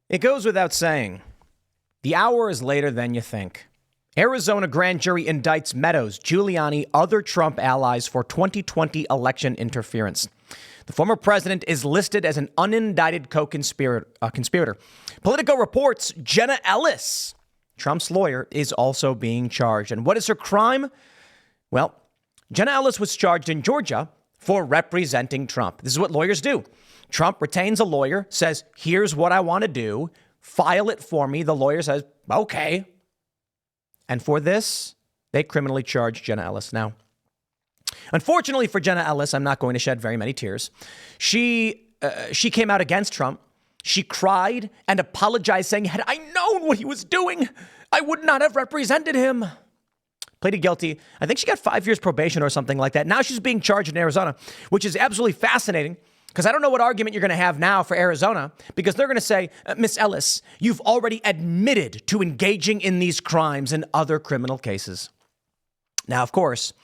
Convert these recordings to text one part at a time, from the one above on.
It goes without saying, the hour is later than you think. Arizona grand jury indicts Meadows, Giuliani, other Trump allies for 2020 election interference. The former president is listed as an unindicted co-conspirator. Politico reports Jenna Ellis, Trump's lawyer, is also being charged. And what is her crime? Well, Jenna Ellis was charged in Georgia for representing Trump. This is what lawyers do. Trump retains a lawyer, says, here's what I want to do. File it for me. The lawyer says, okay. And for this, they criminally charged Jenna Ellis. Now, unfortunately for Jenna Ellis, I'm not going to shed very many tears. She came out against Trump. She cried and apologized, saying, had I known what he was doing, I would not have represented him. Pleaded guilty. I think she got 5 years probation or something like that. Now she's being charged in Arizona, which is absolutely fascinating because I don't know what argument you're going to have now for Arizona, because they're going to say, Miss Ellis, you've already admitted to engaging in these crimes and other criminal cases. Now, of course,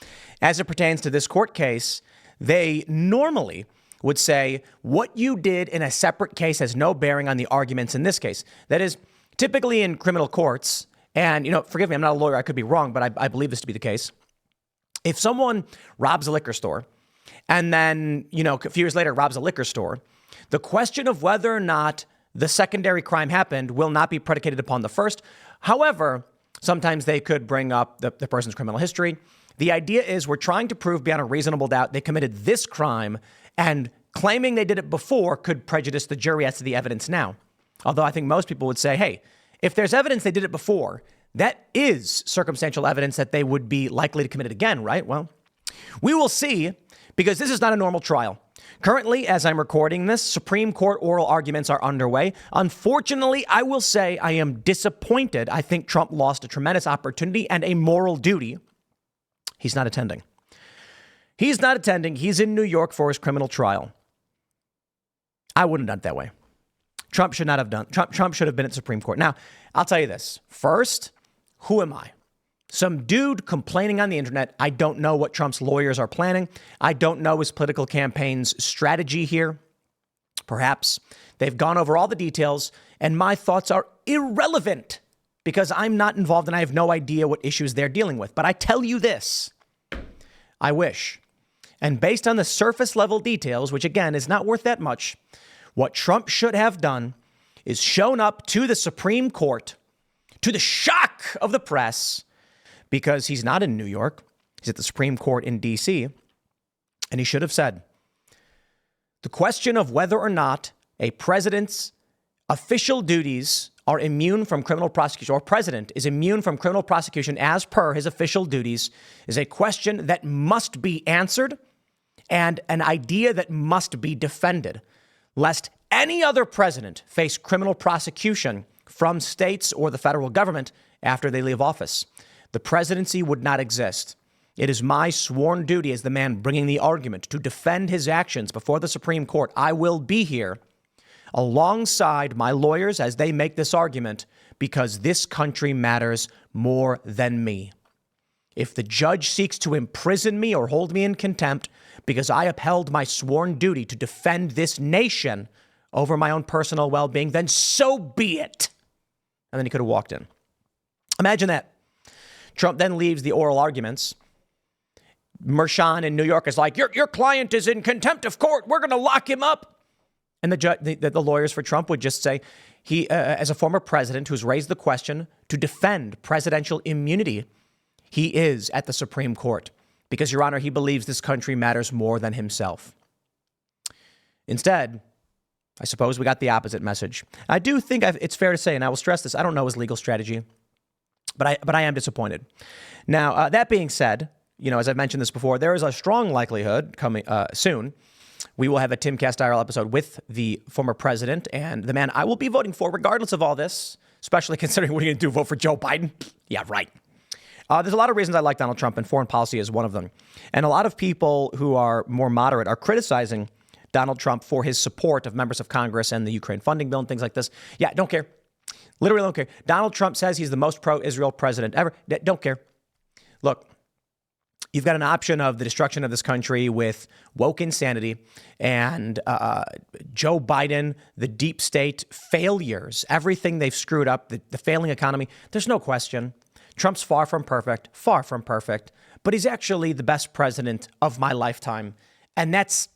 as it pertains to this court case, they normally would say what you did in a separate case has no bearing on the arguments in this case. That is, typically in criminal courts, and, forgive me, I'm not a lawyer, I could be wrong, but I believe this to be the case. If someone robs a liquor store and then, a few years later robs a liquor store, the question of whether or not the secondary crime happened will not be predicated upon the first. However, sometimes they could bring up the person's criminal history. The idea is we're trying to prove beyond a reasonable doubt they committed this crime, and claiming they did it before could prejudice the jury as to the evidence now. Although I think most people would say, hey, if there's evidence they did it before, that is circumstantial evidence that they would be likely to commit it again, right? Well, we will see, because this is not a normal trial. Currently, as I'm recording this, Supreme Court oral arguments are underway. Unfortunately, I will say I am disappointed. I think Trump lost a tremendous opportunity and a moral duty. He's not attending. He's not attending. He's in New York for his criminal trial. I wouldn't have done it that way. Trump should not have done. Trump should have been at Supreme Court. Now, I'll tell you this. First, who am I? Some dude complaining on the internet. I don't know what Trump's lawyers are planning. I don't know his political campaign's strategy here. Perhaps they've gone over all the details, and my thoughts are irrelevant because I'm not involved and I have no idea what issues they're dealing with. But I tell you this, I wish. And based on the surface level details, which again is not worth that much, what Trump should have done is shown up to the Supreme Court, to the shock of the press, because he's not in New York. He's at the Supreme Court in D.C. And he should have said, the question of whether or not a president's official duties are immune from criminal prosecution, or president is immune from criminal prosecution as per his official duties, is a question that must be answered and an idea that must be defended, lest any other president face criminal prosecution from states or the federal government after they leave office. The presidency would not exist. It is my sworn duty as the man bringing the argument to defend his actions before the Supreme Court. I will be here alongside my lawyers as they make this argument because this country matters more than me. If the judge seeks to imprison me or hold me in contempt because I upheld my sworn duty to defend this nation over my own personal well-being, then so be it. And then he could have walked in. Imagine that. Trump then leaves the oral arguments. Mershon in New York is like, your client is in contempt of court. We're going to lock him up. And the lawyers for Trump would just say, he, as a former president who's raised the question to defend presidential immunity, he is at the Supreme Court because, Your Honor, he believes this country matters more than himself. Instead, I suppose we got the opposite message. I do think it's fair to say, and I will stress this, I don't know his legal strategy, but I am disappointed. Now, that being said, as I've mentioned this before, there is a strong likelihood coming soon. We will have a Timcast IRL episode with the former president and the man I will be voting for regardless of all this, especially considering what are you going to do, vote for Joe Biden? Yeah, right. There's a lot of reasons I like Donald Trump, and foreign policy is one of them. And a lot of people who are more moderate are criticizing Donald Trump for his support of members of Congress and the Ukraine funding bill and things like this. Yeah, don't care. Literally don't care. Donald Trump says he's the most pro-Israel president ever. Don't care. Look, You've got an option of the destruction of this country with woke insanity and Joe Biden, the deep state failures, everything they've screwed up, the failing economy. There's no question. Trump's far from perfect, but he's actually the best president of my lifetime. And that's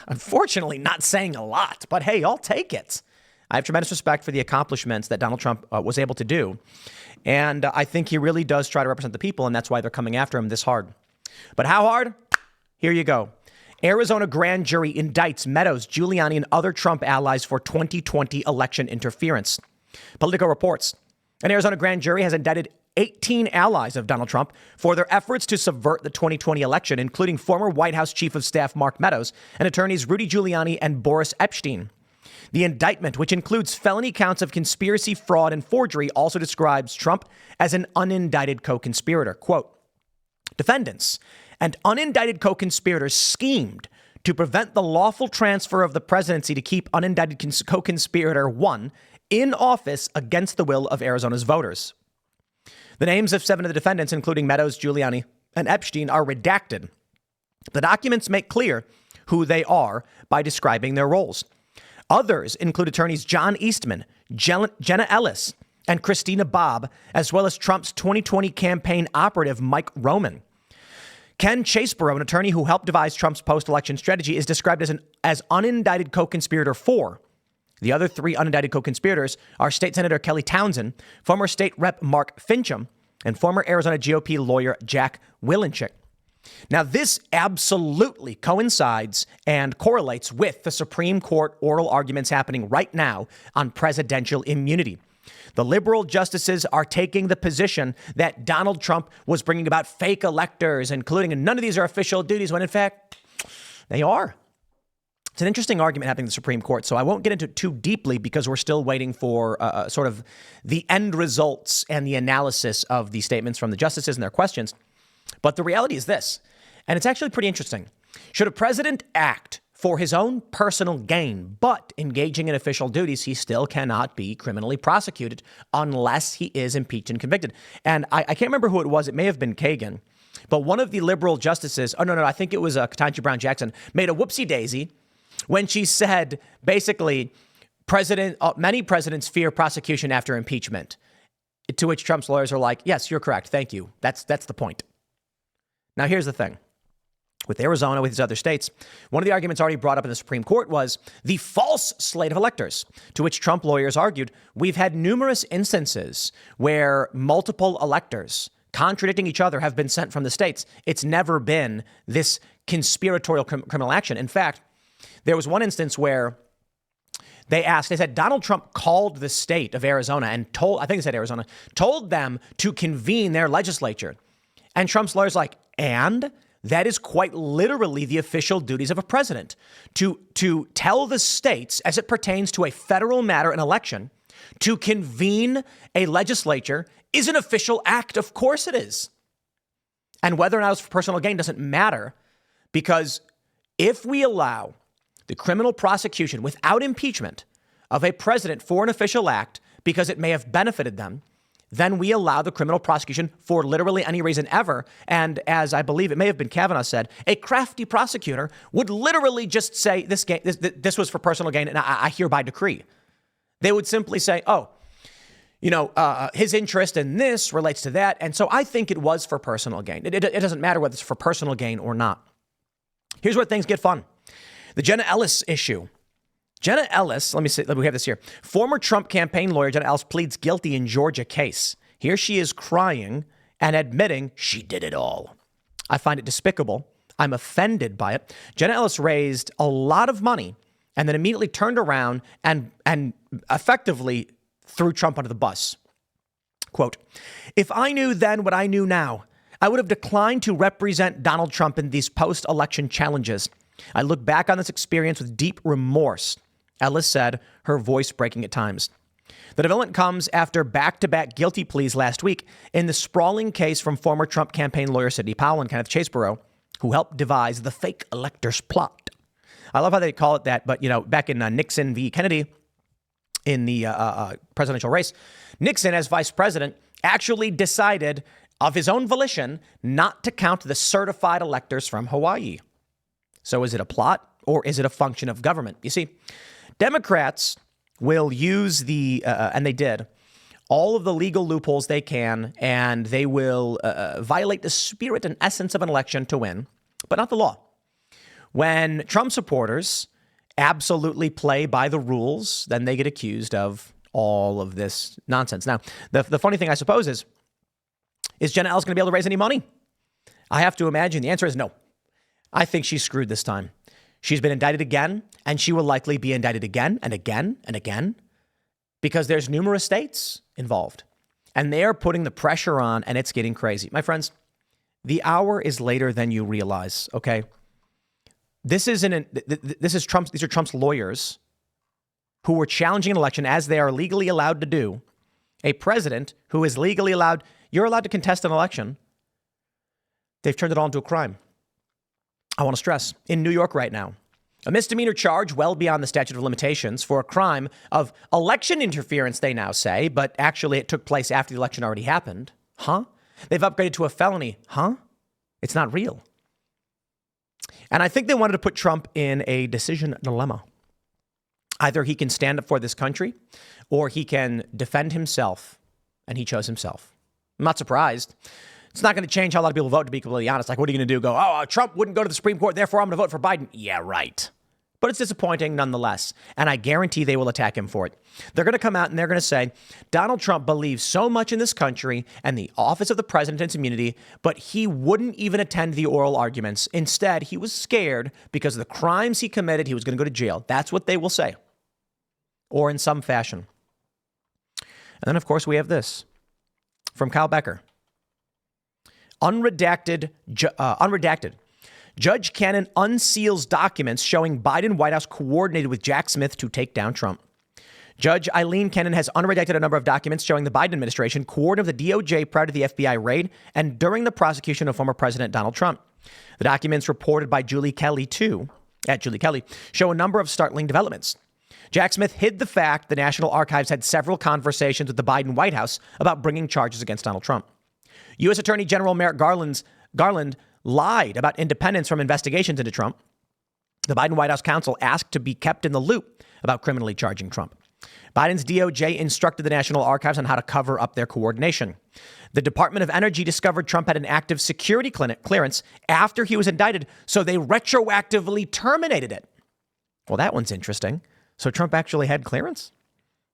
unfortunately not saying a lot, but hey, I'll take it. I have tremendous respect for the accomplishments that Donald Trump was able to do. And I think he really does try to represent the people, and that's why they're coming after him this hard. But how hard? Here you go. Arizona grand jury indicts Meadows, Giuliani, and other Trump allies for 2020 election interference. Politico reports an Arizona grand jury has indicted 18 allies of Donald Trump for their efforts to subvert the 2020 election, including former White House Chief of Staff Mark Meadows and attorneys Rudy Giuliani and Boris Epshteyn. The indictment, which includes felony counts of conspiracy, fraud, and forgery, also describes Trump as an unindicted co-conspirator. Quote, defendants and unindicted co-conspirators schemed to prevent the lawful transfer of the presidency to keep unindicted co-conspirator 1 in office against the will of Arizona's voters. The names of 7 of the defendants, including Meadows, Giuliani, and Epshteyn, are redacted. The documents make clear who they are by describing their roles. Others include attorneys John Eastman, Jenna Ellis, and Christina Bobb, as well as Trump's 2020 campaign operative Mike Roman. Ken Chaseborough, an attorney who helped devise Trump's post-election strategy, is described as unindicted co-conspirator 4. The other 3 unindicted co-conspirators are State Senator Kelly Townsend, former State Rep Mark Fincham, and former Arizona GOP lawyer Jack Wilenchik. Now, this absolutely coincides and correlates with the Supreme Court oral arguments happening right now on presidential immunity. The liberal justices are taking the position that Donald Trump was bringing about fake electors, including, and none of these are official duties, when in fact they are. It's an interesting argument happening in the Supreme Court, so I won't get into it too deeply because we're still waiting for sort of the end results and the analysis of the statements from the justices and their questions. But the reality is this, and it's actually pretty interesting. Should a president act for his own personal gain, but engaging in official duties, he still cannot be criminally prosecuted unless he is impeached and convicted. And I can't remember who it was. It may have been Kagan. But one of the liberal justices, I think it was Ketanji Brown Jackson, made a whoopsie daisy when she said, basically, many presidents fear prosecution after impeachment, to which Trump's lawyers are like, yes, you're correct. Thank you. That's the point. Now, here's the thing. With Arizona, with these other states, one of the arguments already brought up in the Supreme Court was the false slate of electors, to which Trump lawyers argued, we've had numerous instances where multiple electors contradicting each other have been sent from the states. It's never been this conspiratorial criminal action. In fact, there was one instance where they said Donald Trump called the state of Arizona and told them to convene their legislature. And Trump's lawyers like, and that is quite literally the official duties of a president, to tell the states, as it pertains to a federal matter, an election, to convene a legislature is an official act. Of course it is. And whether or not it's for personal gain doesn't matter, because if we allow the criminal prosecution without impeachment of a president for an official act because it may have benefited them, then we allow the criminal prosecution for literally any reason ever. And as I believe it may have been Kavanaugh said, a crafty prosecutor would literally just say this was for personal gain and I hereby decree. They would simply say, his interest in this relates to that. And so I think it was for personal gain. It doesn't matter whether it's for personal gain or not. Here's where things get fun. The Jenna Ellis issue. Jenna Ellis, let me have this here. Former Trump campaign lawyer Jenna Ellis pleads guilty in Georgia case. Here she is crying and admitting she did it all. I find it despicable. I'm offended by it. Jenna Ellis raised a lot of money and then immediately turned around and effectively threw Trump under the bus. Quote, if I knew then what I knew now, I would have declined to represent Donald Trump in these post-election challenges. I look back on this experience with deep remorse, Ellis said, her voice breaking at times. The development comes after back-to-back guilty pleas last week in the sprawling case from former Trump campaign lawyer Sidney Powell and Kenneth Chaseborough, who helped devise the fake electors plot. I love how they call it that, but, back in Nixon v. Kennedy in the presidential race, Nixon, as vice president, actually decided of his own volition not to count the certified electors from Hawaii. So is it a plot or is it a function of government? You see, Democrats will use and they did, all of the legal loopholes they can, and they will violate the spirit and essence of an election to win, but not the law. When Trump supporters absolutely play by the rules, then they get accused of all of this nonsense. Now, the funny thing, I suppose, is Jenna Ellis going to be able to raise any money? I have to imagine the answer is no. I think she's screwed this time. She's been indicted again, and she will likely be indicted again and again and again because there's numerous states involved, and they are putting the pressure on, and it's getting crazy. My friends, the hour is later than you realize, okay? These are Trump's lawyers who were challenging an election as they are legally allowed to do. A president who is legally allowed, you're allowed to contest an election. They've turned it all into a crime. I want to stress, in New York right now, a misdemeanor charge well beyond the statute of limitations for a crime of election interference, they now say, but actually it took place after the election already happened. Huh? They've upgraded to a felony. Huh? It's not real. And I think they wanted to put Trump in a decision dilemma. Either he can stand up for this country or he can defend himself, and he chose himself. I'm not surprised. It's not going to change how a lot of people vote, to be completely honest. Like, what are you going to do? Go, Trump wouldn't go to the Supreme Court, therefore I'm going to vote for Biden. Yeah, right. But it's disappointing nonetheless. And I guarantee they will attack him for it. They're going to come out and they're going to say, Donald Trump believes so much in this country and the office of the president's immunity, but he wouldn't even attend the oral arguments. Instead, he was scared because of the crimes he committed. He was going to go to jail. That's what they will say. Or in some fashion. And then, of course, we have this from Kyle Becker. Unredacted. Judge Cannon unseals documents showing Biden White House coordinated with Jack Smith to take down Trump. Judge Eileen Cannon has unredacted a number of documents showing the Biden administration coordinated with the DOJ prior to the FBI raid and during the prosecution of former President Donald Trump. The documents reported by Julie Kelly, show a number of startling developments. Jack Smith hid the fact the National Archives had several conversations with the Biden White House about bringing charges against Donald Trump. U.S. Attorney General Merrick Garland lied about independence from investigations into Trump. The Biden White House counsel asked to be kept in the loop about criminally charging Trump. Biden's DOJ instructed the National Archives on how to cover up their coordination. The Department of Energy discovered Trump had an active security clearance after he was indicted, so they retroactively terminated it. Well, that one's interesting. So Trump actually had clearance?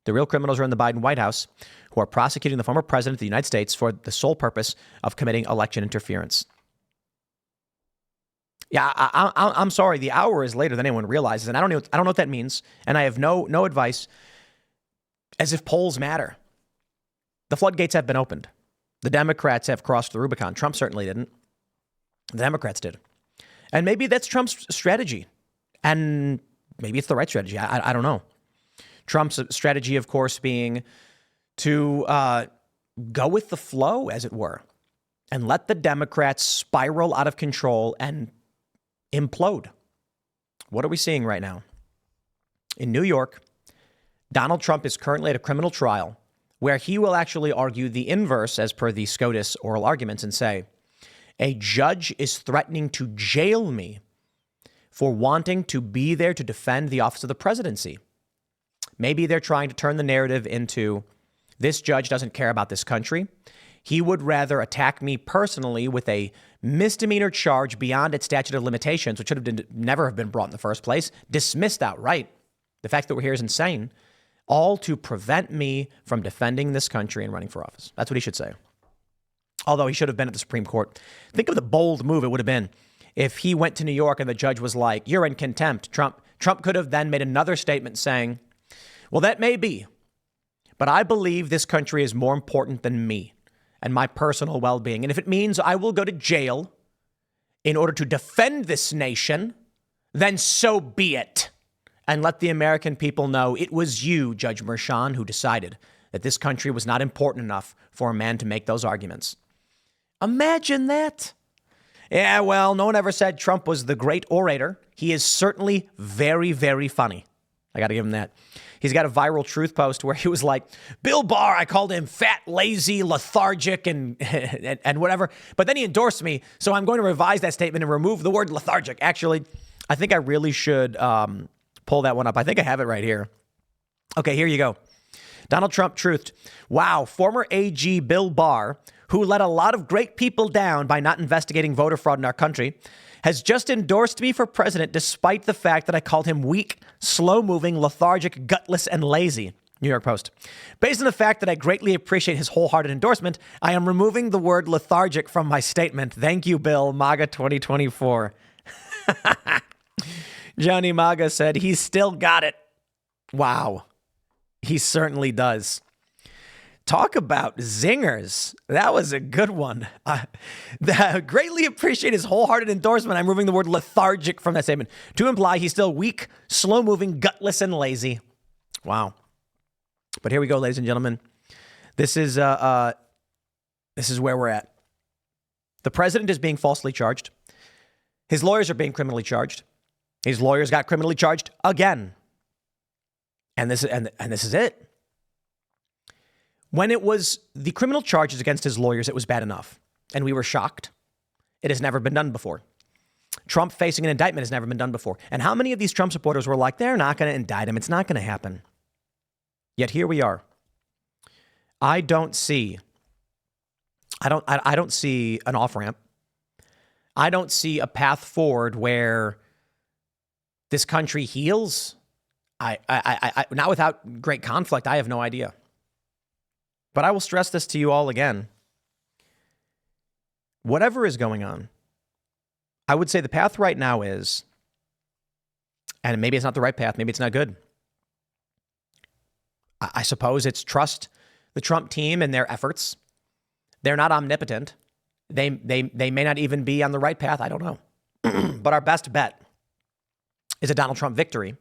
The real criminals are in the Biden White House who are prosecuting the former president of the United States for the sole purpose of committing election interference. Yeah, I'm sorry. The hour is later than anyone realizes, and I don't know what that means, and I have no advice. As if polls matter. The floodgates have been opened. The Democrats have crossed the Rubicon. Trump certainly didn't. The Democrats did, and maybe that's Trump's strategy, and maybe it's the right strategy. I don't know. Trump's strategy, of course, being to go with the flow, as it were, and let the Democrats spiral out of control and implode. What are we seeing right now? In New York, Donald Trump is currently at a criminal trial where he will actually argue the inverse as per the SCOTUS oral arguments and say, a judge is threatening to jail me for wanting to be there to defend the office of the presidency. Maybe they're trying to turn the narrative into this judge doesn't care about this country. He would rather attack me personally with a misdemeanor charge beyond its statute of limitations, which never have been brought in the first place, dismissed outright. The fact that we're here is insane, all to prevent me from defending this country and running for office. That's what he should say. Although he should have been at the Supreme Court. Think of the bold move it would have been if he went to New York and the judge was like, you're in contempt. Trump could have then made another statement saying, well, that may be, but I believe this country is more important than me and my personal well-being. And if it means I will go to jail in order to defend this nation, then so be it. And let the American people know it was you, Judge Merchan, who decided that this country was not important enough for a man to make those arguments. Imagine that. Yeah, well, no one ever said Trump was the great orator. He is certainly very, very funny. I got to give him that. He's got a viral truth post where he was like, Bill Barr, I called him fat, lazy, lethargic, and whatever. But then he endorsed me, so I'm going to revise that statement and remove the word lethargic. Actually, I think I really should pull that one up. I think I have it right here. Okay, here you go. Donald Trump truthed. Wow, former AG Bill Barr, who let a lot of great people down by not investigating voter fraud in our country, has just endorsed me for president despite the fact that I called him weak, slow-moving, lethargic, gutless, and lazy. New York Post. Based on the fact that I greatly appreciate his wholehearted endorsement, I am removing the word lethargic from my statement. Thank you, Bill. MAGA 2024. Johnny MAGA said he's still got it. Wow. He certainly does. Talk about zingers. That was a good one. Greatly appreciate his wholehearted endorsement. I'm removing the word lethargic from that statement to imply he's still weak, slow-moving, gutless, and lazy. Wow. But here we go, ladies and gentlemen. This is where we're at. The president is being falsely charged. His lawyers are being criminally charged. His lawyers got criminally charged again. And this is it. When it was the criminal charges against his lawyers, it was bad enough. And we were shocked. It has never been done before. Trump facing an indictment has never been done before. And how many of these Trump supporters were like, they're not going to indict him. It's not going to happen. Yet here we are. I don't see an off-ramp. I don't see a path forward where this country heals. I not without great conflict. I have no idea. But I will stress this to you all again. Whatever is going on, I would say the path right now is, and maybe it's not the right path, maybe it's not good. I suppose it's trust the Trump team and their efforts. They're not omnipotent. They may not even be on the right path. I don't know. But our best bet is a Donald Trump victory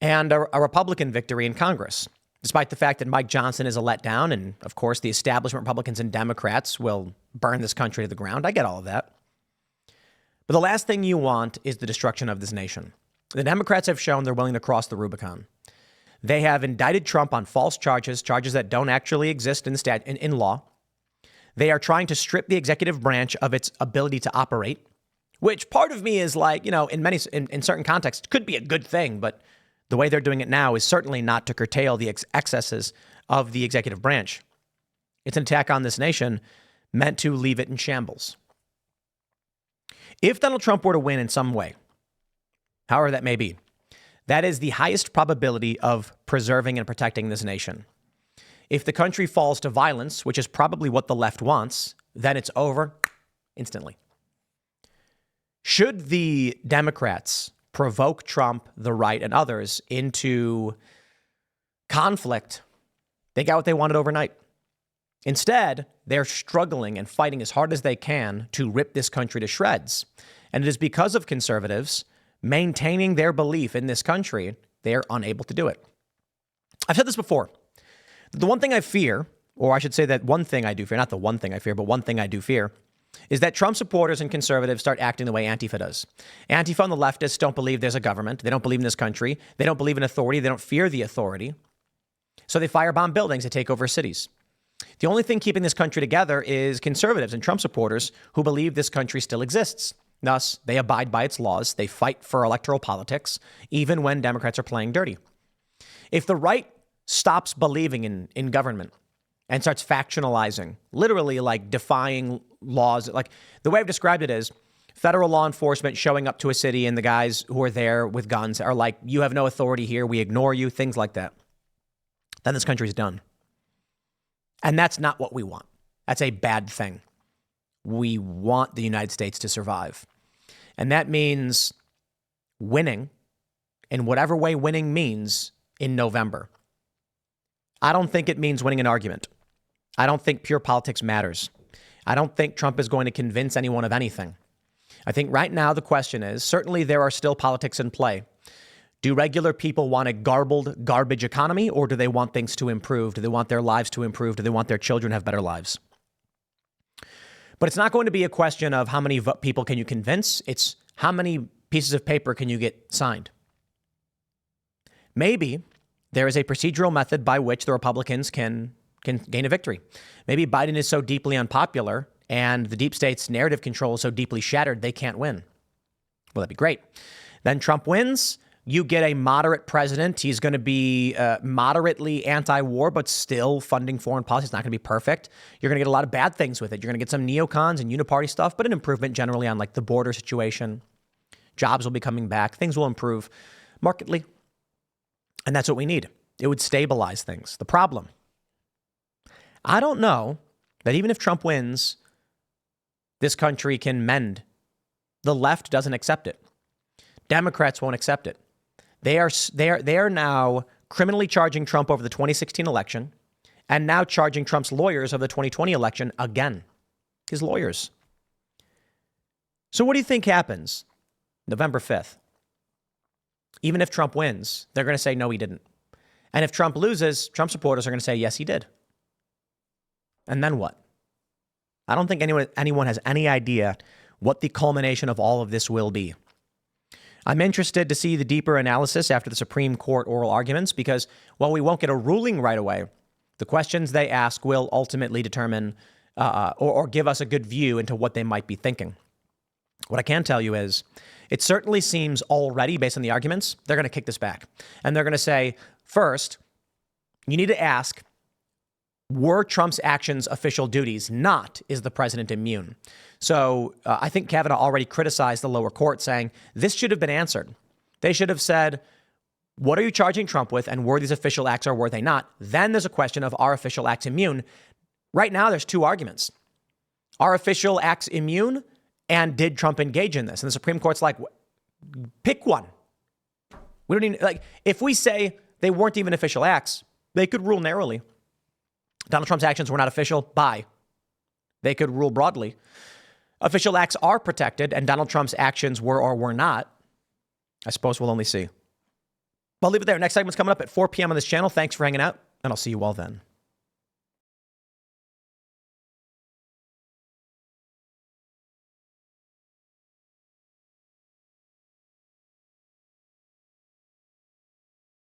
and a Republican victory in Congress. Despite the fact that Mike Johnson is a letdown, and of course the establishment Republicans and Democrats will burn this country to the ground. I get all of that. But the last thing you want is the destruction of this nation. The Democrats have shown they're willing to cross the Rubicon. They have indicted Trump on false charges that don't actually exist in law. They are trying to strip the executive branch of its ability to operate, which part of me is like, in certain contexts could be a good thing, but the way they're doing it now is certainly not to curtail the excesses of the executive branch. It's an attack on this nation meant to leave it in shambles. If Donald Trump were to win in some way, however that may be, that is the highest probability of preserving and protecting this nation. If the country falls to violence, which is probably what the left wants, then it's over instantly. Should the Democrats provoke Trump, the right, and others into conflict, they got what they wanted overnight. Instead, they're struggling and fighting as hard as they can to rip this country to shreds. And it is because of conservatives maintaining their belief in this country, they're unable to do it. I've said this before. The one thing I fear, or I should say that one thing I do fear, not the one thing I fear, but one thing I do fear, is that Trump supporters and conservatives start acting the way Antifa does. Antifa and the leftists don't believe there's a government. They don't believe in this country. They don't believe in authority. They don't fear the authority. So they firebomb buildings that take over cities. The only thing keeping this country together is conservatives and Trump supporters who believe this country still exists. Thus, they abide by its laws. They fight for electoral politics, even when Democrats are playing dirty. If the right stops believing in government and starts factionalizing, literally like defying laws, like the way I've described it is federal law enforcement showing up to a city and the guys who are there with guns are like, you have no authority here, we ignore you, things like that. Then this country's done. And that's not what we want. That's a bad thing. We want the United States to survive. And that means winning in whatever way winning means in November. I don't think it means winning an argument. I don't think pure politics matters. I don't think Trump is going to convince anyone of anything. I think right now the question is, certainly there are still politics in play. Do regular people want a garbled, garbage economy, or do they want things to improve? Do they want their lives to improve? Do they want their children to have better lives? But it's not going to be a question of how many people can you convince. It's how many pieces of paper can you get signed? Maybe there is a procedural method by which the Republicans can gain a victory. Maybe Biden is so deeply unpopular and the deep state's narrative control is so deeply shattered they can't win. Well, that'd be great. Then Trump wins. You get a moderate president. He's going to be moderately anti-war, but still funding foreign policy. It's not going to be perfect. You're going to get a lot of bad things with it. You're going to get some neocons and uniparty stuff, but an improvement generally on like the border situation. Jobs will be coming back. Things will improve markedly. And that's what we need. It would stabilize things. The problem, I don't know that even if Trump wins, this country can mend. The left doesn't accept it. Democrats won't accept it. They are now criminally charging Trump over the 2016 election and now charging Trump's lawyers of the 2020 election again. His lawyers. So what do you think happens November 5th? Even if Trump wins, they're going to say, no, he didn't. And if Trump loses, Trump supporters are going to say, yes, he did. And then what? I don't think anyone has any idea what the culmination of all of this will be. I'm interested to see the deeper analysis after the Supreme Court oral arguments because while we won't get a ruling right away, the questions they ask will ultimately determine or give us a good view into what they might be thinking. What I can tell you is it certainly seems already, based on the arguments, they're going to kick this back. And they're going to say, first, you need to ask, were Trump's actions official duties? Not, is the president immune? So I think Kavanaugh already criticized the lower court, saying this should have been answered. They should have said, what are you charging Trump with? And were these official acts or were they not? Then there's a question of, are official acts immune? Right now, there's two arguments. Are official acts immune? And did Trump engage in this? And the Supreme Court's like, pick one. We don't even, like, if we say they weren't even official acts, they could rule narrowly. Donald Trump's actions were not official. Bye. They could rule broadly. Official acts are protected, and Donald Trump's actions were or were not. I suppose we'll only see. I'll leave it there. Next segment's coming up at 4 p.m. on this channel. Thanks for hanging out, and I'll see you all then.